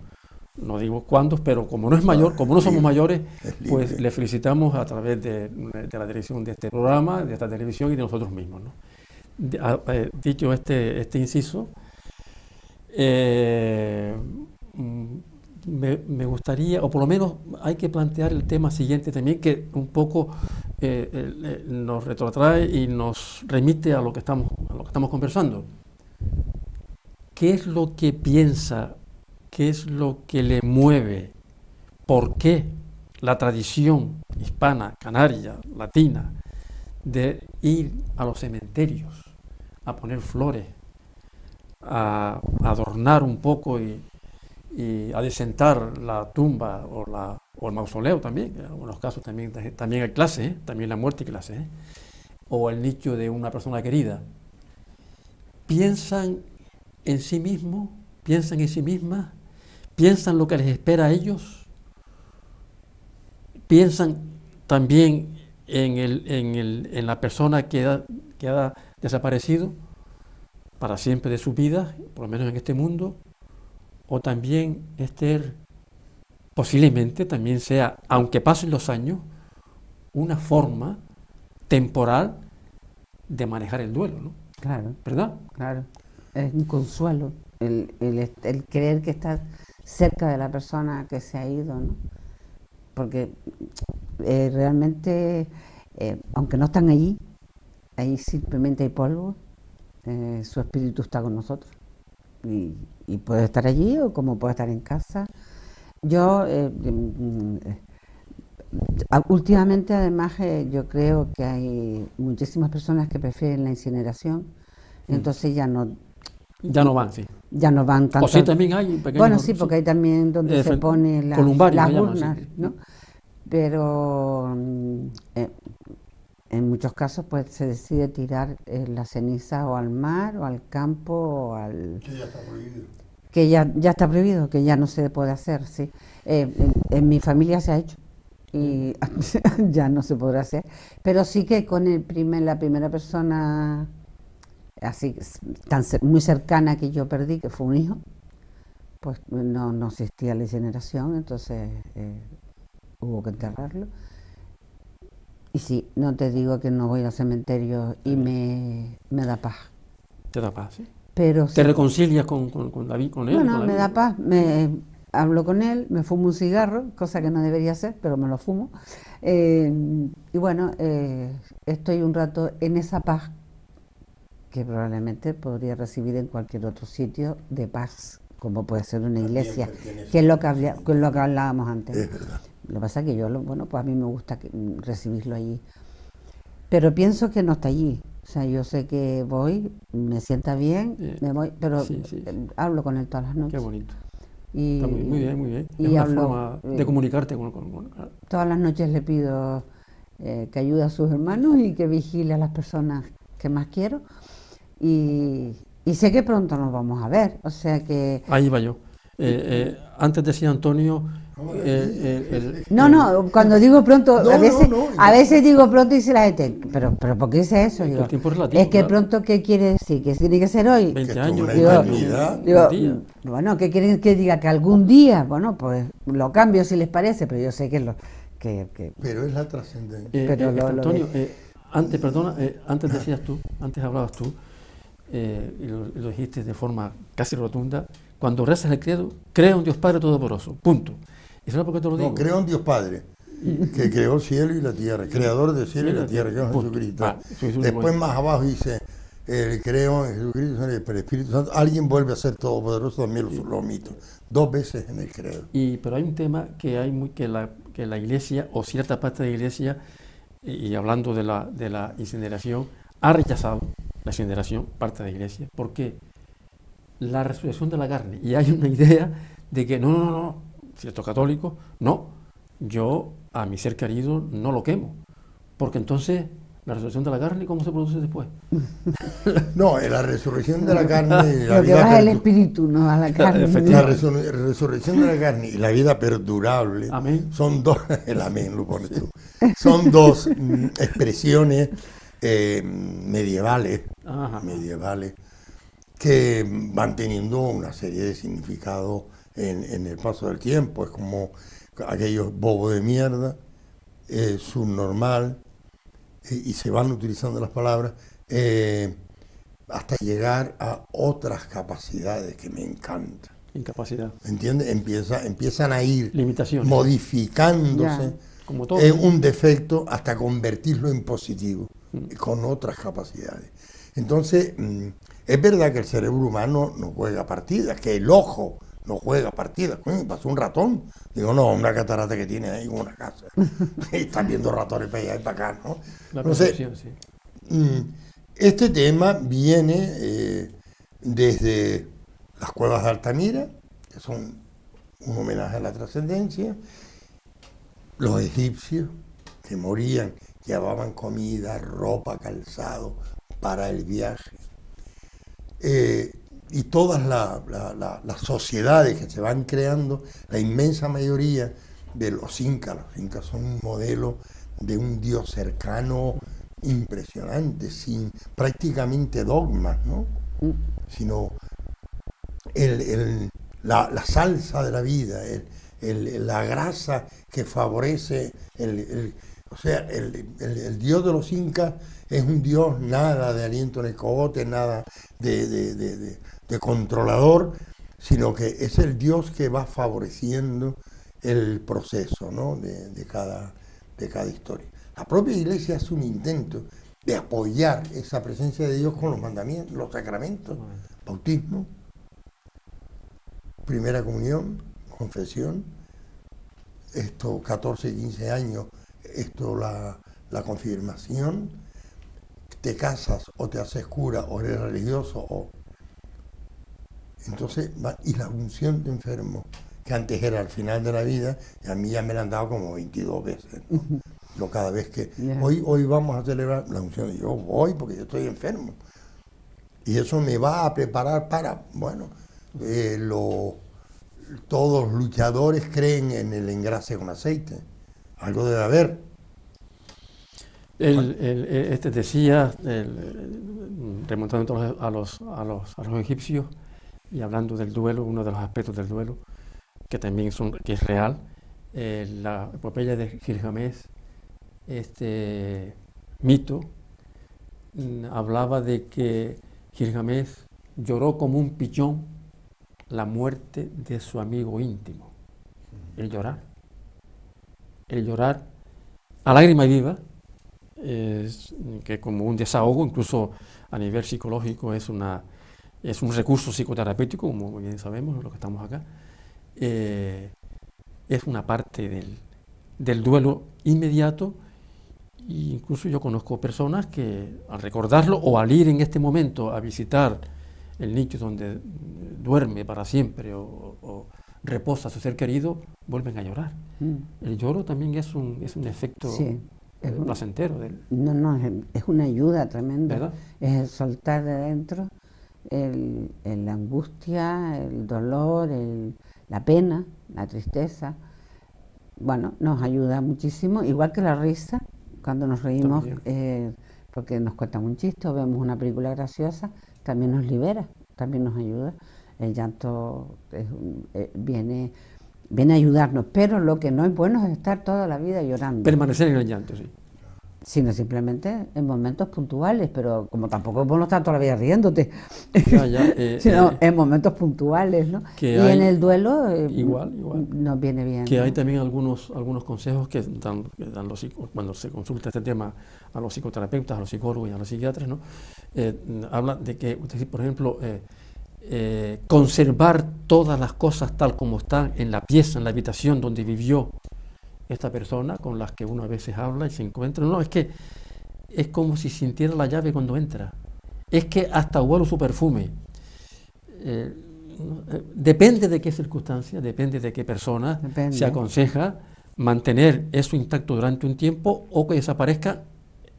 no digo cuándo, pero como no es mayor, como no somos mayores, es libre. pues le felicitamos a través de la dirección de este programa, de esta televisión y de nosotros mismos, ¿no? Dicho este inciso, me gustaría, o por lo menos hay que plantear el tema siguiente también, que un poco nos retrotrae y nos remite a lo que estamos conversando. ¿Qué es lo que piensa? ¿Qué es lo que le mueve? ¿Por qué la tradición hispana, canaria, latina, de ir a los cementerios, a poner flores, a adornar un poco y a desentar la tumba o el mausoleo también, en algunos casos también hay clase, también la muerte y clase, o el nicho de una persona querida? ¿Piensan en sí mismos? ¿Piensan en sí mismas? ¿Piensan lo que les espera a ellos? ¿Piensan también en la persona que ha desaparecido para siempre de su vida, por lo menos en este mundo? O también posiblemente también sea, aunque pasen los años, una forma temporal de manejar el duelo, ¿no? Claro, ¿Verdad? claro. Es un consuelo el creer que estás cerca de la persona que se ha ido, ¿no? Porque realmente, aunque no están allí, ahí simplemente hay polvo, su espíritu está con nosotros. Y puede estar allí o como puede estar en casa. Yo últimamente además yo creo que hay muchísimas personas que prefieren la incineración, entonces ya no van, sí. ya no van tanto. O sí, también hay pequeños. Bueno, sí, porque hay también donde se pone las urnas, sí. ¿no? Pero en muchos casos pues se decide tirar la ceniza o al mar o al campo o al... Que ya está prohibido. Que ya está prohibido, que ya no se puede hacer, sí. En mi familia se ha hecho y ya no se podrá hacer, pero sí que con la primera persona así muy cercana que yo perdí, que fue un hijo, pues no existía la incineración, entonces hubo que enterrarlo. Y sí, no te digo que no voy al cementerio y me da paz. Te da paz, sí. Pero ¿Te sí, reconcilias con David, con él? bueno, con me da paz, hablo con él, me fumo un cigarro, cosa que no debería hacer, pero me lo fumo. Y bueno, estoy un rato en esa paz que probablemente podría recibir en cualquier otro sitio de paz, como puede ser una iglesia, que es lo que hablábamos antes. Es verdad. Lo que pasa es que yo, bueno, pues a mí me gusta recibirlo allí. Pero pienso que no está allí. O sea, yo sé que voy, me sienta bien, me voy, pero sí. hablo con él todas las noches. Qué bonito. Y, Está muy bien, muy bien. y Es una hablo, forma de comunicarte con... Todas las noches le pido que ayude a sus hermanos y que vigile a las personas que más quiero. Y sé que pronto nos vamos a ver, o sea que... Ahí va yo. Antes decía Antonio... No, cuando digo pronto, No, a veces digo pronto y dice la gente, pero ¿por qué dice eso? Digo, el tiempo es relativo. Es que claro. pronto, ¿qué quiere decir? ¿Que tiene que ser hoy? 20 Que años. una Digo, eternidad. Digo, bueno, ¿qué quieren que diga? Que algún día, bueno, pues lo cambio si les parece, pero yo sé que Pero es la trascendencia. Pero Antonio, antes decías tú, antes hablabas tú, y lo dijiste de forma casi rotunda, cuando rezas el credo, creo en Dios Padre Todopoderoso, punto. ¿Y sabes por qué te lo digo? No, creo en Dios Padre, que creó el cielo y la tierra, creador del cielo y la tierra, que es punto. Jesucristo. Jesucristo. Después más abajo dice, creo en Jesucristo, pero el Espíritu Santo. Alguien vuelve a ser todopoderoso, también lo omito. 2 veces en el credo. Pero hay un tema que la Iglesia, o cierta parte de la Iglesia, y hablando de la incineración, ha rechazado la incineración, parte de la Iglesia, porque la resurrección de la carne, y hay una idea de que no, ciertos católicos, no, yo a mi ser querido no lo quemo, porque entonces la resurrección de la carne, ¿cómo se produce después? No, la resurrección de la carne y la lo que vida va es el espíritu, no a la carne. La resurrección de la carne y la vida perdurable. Amén. Son dos, el amén lo pones tú, son dos expresiones medievales que van teniendo una serie de significados en el paso del tiempo, es como aquellos bobos de mierda, subnormal, y se van utilizando las palabras, hasta llegar a otras capacidades que me encantan. Incapacidad. ¿Entiendes? Empiezan a ir Limitaciones. modificándose Como todo. un defecto hasta convertirlo en positivo, con otras capacidades. Entonces, es verdad que el cerebro humano no juega partidas, que el ojo no juega partidas. Coño, pasó un ratón. Digo, no, una catarata que tiene ahí en una casa. Y están viendo ratones para allá y para acá, ¿no? La Entonces, percepción, sí. este tema viene desde las cuevas de Altamira, que son un homenaje a la trascendencia, los egipcios que morían, llevaban comida, ropa, calzado para el viaje, y todas las sociedades que se van creando, la inmensa mayoría de los incas son un modelo de un Dios cercano impresionante, sin prácticamente dogmas, ¿no? Sino la salsa de la vida, la grasa que favorece, o sea, el Dios de los incas es un Dios nada de aliento en el cogote, nada de controlador, sino que es el Dios que va favoreciendo el proceso, ¿no? de cada historia. La propia Iglesia hace un intento de apoyar esa presencia de Dios con los mandamientos, los sacramentos, bautismo, primera comunión, confesión, 14, 15 años, la confirmación, te casas o te haces cura o eres religioso, entonces, y la unción de enfermo, que antes era al final de la vida, y a mí ya me la han dado como 22 veces, ¿no? Yo cada vez que, hoy vamos a celebrar la unción, yo voy porque yo estoy enfermo, y eso me va a preparar para, bueno, todos los luchadores creen en el engrase con aceite, algo debe haber. Este decía, remontando a los egipcios y hablando del duelo, uno de los aspectos del duelo, que también que es real, la epopeya de Gilgamesh, este mito, hablaba de que Gilgamesh lloró como un pichón la muerte de su amigo íntimo. El llorar a lágrima viva, que como un desahogo, incluso a nivel psicológico es un recurso psicoterapéutico, como bien sabemos, los que estamos acá, es una parte del duelo inmediato. E incluso yo conozco personas que al recordarlo o al ir en este momento a visitar el nicho donde duerme para siempre o reposa su ser querido, vuelven a llorar. El lloro también es un efecto placentero. Es una ayuda tremenda. ¿Verdad? Es el soltar de dentro la angustia, el dolor, la pena, la tristeza. Bueno, nos ayuda muchísimo, igual que la risa, cuando nos reímos, porque nos cuentan un chiste o vemos una película graciosa, también nos libera, también nos ayuda. El llanto viene a ayudarnos, pero lo que no es bueno es estar toda la vida llorando. Permanecer en el llanto, sí. Sino simplemente en momentos puntuales, pero como tampoco es bueno estar toda la vida riéndote, sino en momentos puntuales, ¿no? Y en el duelo igual nos viene bien. Que ¿no? hay también algunos consejos que dan cuando se consulta este tema a los psicoterapeutas, a los psicólogos y a los psiquiatras, ¿no? Hablan de que, por ejemplo, conservar todas las cosas tal como están en la pieza, en la habitación donde vivió esta persona con las que uno a veces habla y se encuentra. No, es que es como si sintiera la llave cuando entra. Es que hasta huelo su perfume. Depende de qué circunstancia, depende de qué persona se aconseja mantener eso intacto durante un tiempo o que desaparezca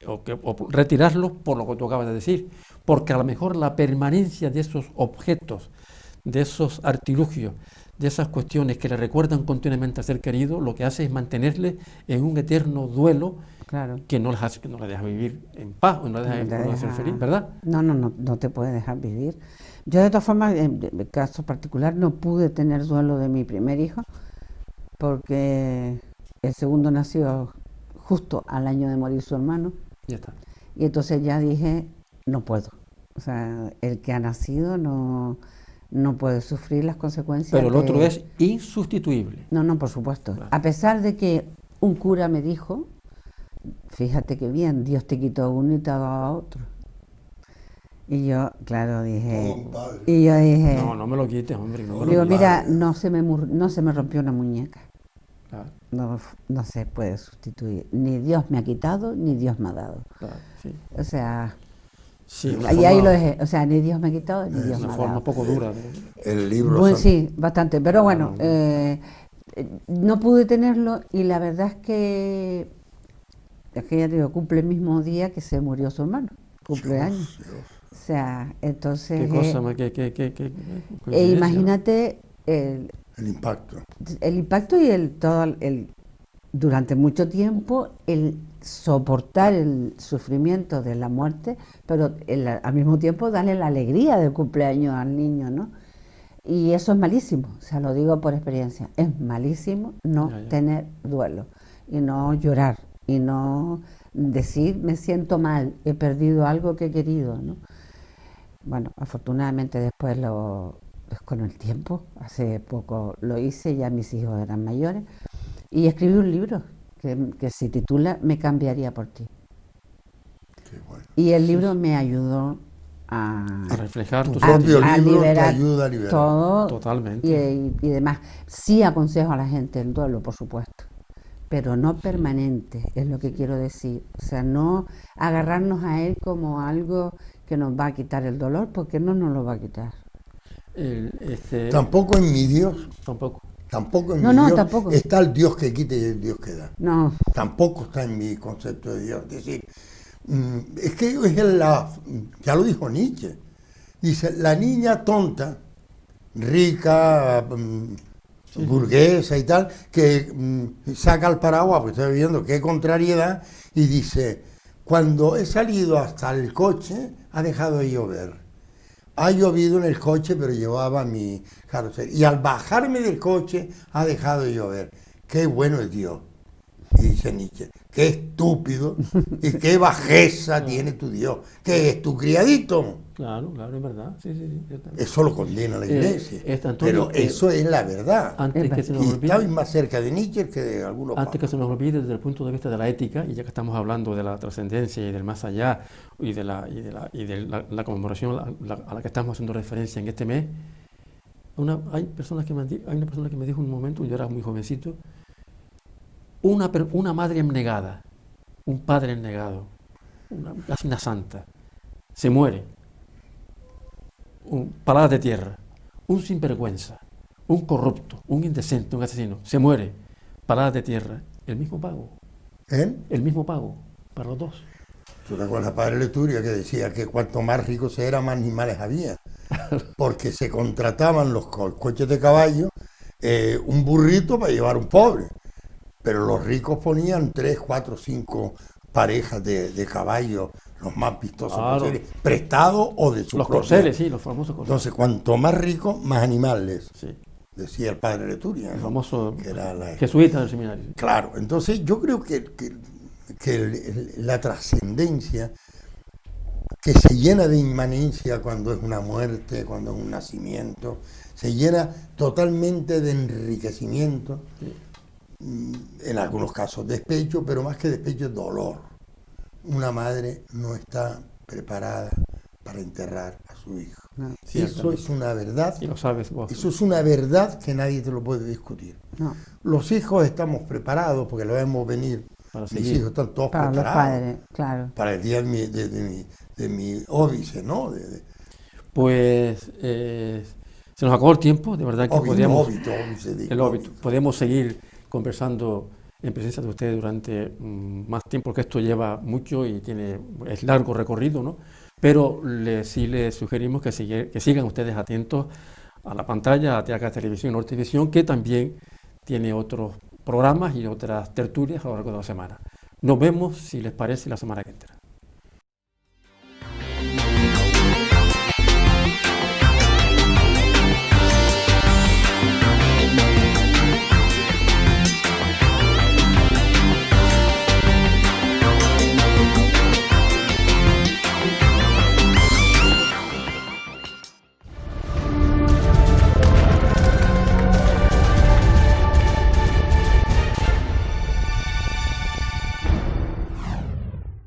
o retirarlo por lo que tú acabas de decir. Porque a lo mejor la permanencia de esos objetos, de esos artilugios, de esas cuestiones que le recuerdan continuamente a ser querido, lo que hace es mantenerle en un eterno duelo claro. que no les deja vivir en paz, o no les deja ser feliz, ¿verdad? No te puede dejar vivir. Yo de todas formas, en mi caso particular, no pude tener duelo de mi primer hijo, porque el segundo nació justo al año de morir su hermano, Ya está. y entonces ya dije, no puedo. O sea, el que ha nacido no puede sufrir las consecuencias. Pero el otro es insustituible. No, por supuesto. Claro. A pesar de que un cura me dijo, fíjate que bien, Dios te quitó uno y te ha dado a otro. Y yo, claro, dije... Compadre. Y yo dije... No me lo quites, hombre. No me lo digo, quites. mira, no se me rompió una muñeca. Claro, No se puede sustituir. Ni Dios me ha quitado, ni Dios me ha dado. claro, sí. O sea... Sí, Y ahí lo dejé. O sea, ni Dios me ha quitado, ni Dios me una ha forma dado. poco dura. El libro Bueno, santo. sí, bastante. Pero bueno, Claro. no pude tenerlo y la verdad es que ya te digo, cumple el mismo día que se murió su hermano. Cumple años. O sea, entonces... Qué cosa más, qué coincidencia, imagínate El impacto. el impacto y durante mucho tiempo el soportar el sufrimiento de la muerte, pero al mismo tiempo darle la alegría del cumpleaños al niño, ¿no? Y eso es malísimo, o sea, lo digo por experiencia, es malísimo no Ya. tener duelo y no llorar y no decir me siento mal, he perdido algo que he querido, ¿no? Bueno, afortunadamente después con el tiempo, hace poco lo hice, ya mis hijos eran mayores, y escribí un libro que se titula Me cambiaría por ti. Qué bueno. Y el libro me ayudó a reflejar Tu tus propio sentimientos. libro te liberar ayuda a liberar. todo Totalmente. y demás. Sí aconsejo a la gente el duelo, por supuesto, pero no permanente, es lo que quiero decir. O sea, no agarrarnos a él como algo que nos va a quitar el dolor, porque no nos lo va a quitar. Tampoco en mi Dios, Tampoco. tampoco en No, mi no, Dios tampoco. está el Dios que quita y el Dios que da. No, Tampoco está en mi concepto de Dios. Es decir, es que ya lo dijo Nietzsche. Dice, la niña tonta, rica, burguesa y tal, que saca el paraguas, porque estoy viendo qué contrariedad, y dice, cuando he salido hasta el coche, ha dejado de llover. Ha llovido en el coche, pero llevaba mi carrocería. Y al bajarme del coche, ha dejado de llover. Qué bueno es Dios. Y dice Nietzsche, qué estúpido y qué bajeza tiene tu Dios. ¿Qué es tu criadito? Claro, es verdad. Sí. yo también. Eso lo condena la Iglesia. Antonio, pero eso es la verdad. Antes que se nos Y olvide, está más cerca de Nietzsche que de algunos antes que papas. se nos olvide desde el punto de vista de la ética, y ya que estamos hablando de la trascendencia y del más allá y de la conmemoración a la que estamos haciendo referencia en este mes, hay una persona que me dijo un momento, yo era muy jovencito, una madre abnegada, un padre abnegado, casi una santa, se muere, palabras de tierra, un sinvergüenza, un corrupto, un indecente, un asesino, se muere, palabras de tierra, el mismo pago para los dos. ¿Tú te acuerdas, padre Leturia, que decía que cuanto más rico se era, más animales había? Porque se contrataban los coches de caballo, un burrito para llevar un pobre. Pero los ricos ponían 3, 4, 5 parejas de caballos, los más vistosos Claro. posibles, prestados o de su Los propia. corceles, sí, los famosos corceles. Entonces, cuanto más rico, más animales, Sí, decía el padre Leturia, el ¿no? famoso Que era jesuita del seminario. Claro, entonces yo creo que la trascendencia que se llena de inmanencia cuando es una muerte, cuando es un nacimiento, se llena totalmente de enriquecimiento, en algunos casos despecho, pero más que despecho es dolor. Una madre no está preparada para enterrar a su hijo. no, Eso es una verdad. Y lo sabes vos. Eso es una verdad que nadie te lo puede discutir. no. Los hijos estamos preparados porque lo vemos venir. Para Mis seguir. hijos están todos Para los preparados padres, claro. para el día de mi óbice, ¿no? Pues se nos acabó el tiempo, de verdad que Óbice, digo, el óbito. Podemos seguir conversando en presencia de ustedes durante más tiempo, porque esto lleva mucho y es largo recorrido, ¿no? Pero sí les sugerimos que sigan ustedes atentos a la pantalla, a TEACA Televisión, Nortevisión, que también tiene otros programas y otras tertulias a lo largo de la semana. Nos vemos, si les parece, la semana que entra.